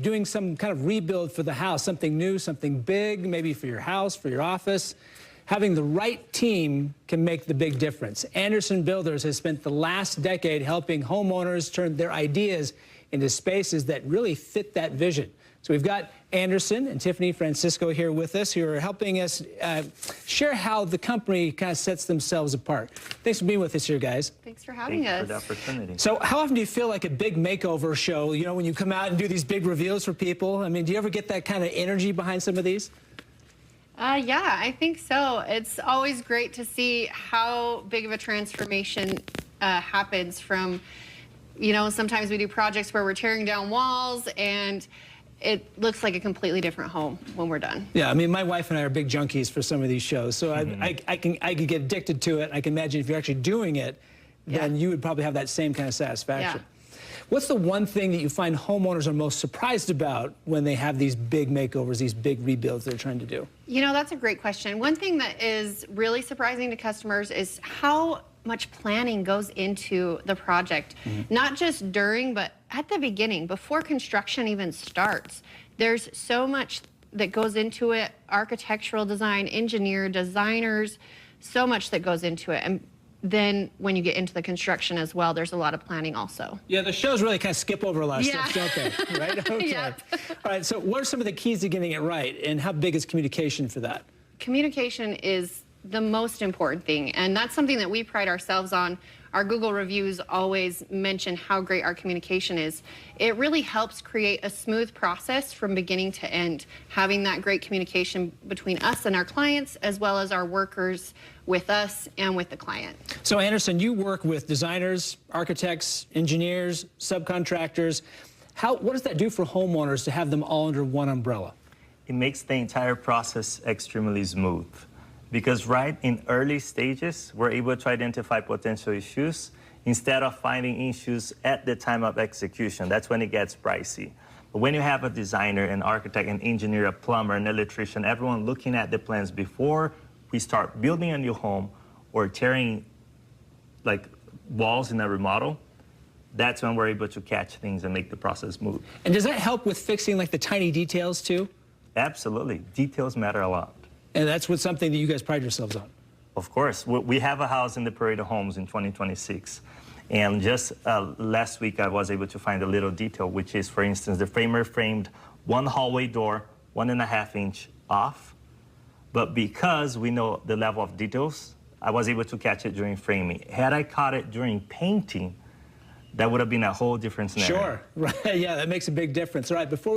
Doing some kind of rebuild for the house, something new, something big, maybe for your house, for your office. Having the right team can make the big difference. Anderson Builders has spent the last decade helping homeowners turn their ideas into spaces that really fit that vision. So we've got Anderson and Tiffany Francisco here with us, who are helping us share how the company kind of sets themselves apart. Thanks for being with us here, guys. Thanks for having us. For the opportunity. So how often do you feel like a big makeover show, you know, when you come out and do these big reveals for people? I mean, do you ever get that kind of energy behind some of these? Yeah, I think so. It's always great to see how big of a transformation happens from, you know, sometimes we do projects where we're tearing down walls and it looks like a completely different home when we're done. Yeah, I mean, my wife and I are big junkies for some of these shows, so I can get addicted to it. I can imagine if you're actually doing it, then you would probably have that same kind of satisfaction. Yeah. What's the one thing that you find homeowners are most surprised about when they have these big makeovers, these big rebuilds they're trying to do? You know, that's a great question. One thing that is really surprising to customers is how much planning goes into the project, not just during, but at the beginning, before construction even starts. There's so much that goes into it, architectural design, engineer, designers, so much that goes into it. And then when you get into the construction as well, there's a lot of planning also. Yeah, the shows really kind of skip over a lot of stuff, don't they? Right? Okay. Yep. All right, so what are some of the keys to getting it right, and how big is communication for that? Communication is the most important thing, and that's something that we pride ourselves on. Our Google reviews always mention how great our communication is. It really helps create a smooth process from beginning to end, having that great communication between us and our clients, as well as our workers with us and with the client. So Anderson, you work with designers, architects, engineers, subcontractors. What does that do for homeowners to have them all under one umbrella? It makes the entire process extremely smooth. Because right in early stages, we're able to identify potential issues instead of finding issues at the time of execution. That's when it gets pricey. But when you have a designer, an architect, an engineer, a plumber, an electrician, everyone looking at the plans before we start building a new home or tearing like walls in a remodel, that's when we're able to catch things and make the process move. And does that help with fixing like the tiny details too? Absolutely. Details matter a lot. And that's something that you guys pride yourselves on. Of course. We have a house in the Parade of Homes in 2026. And just last week, I was able to find a little detail, which is, for instance, the framer framed one hallway door 1.5 inch off. But because we know the level of details, I was able to catch it during framing. Had I caught it during painting, that would have been a whole different scenario. Sure. Right. Yeah, that makes a big difference. All right, before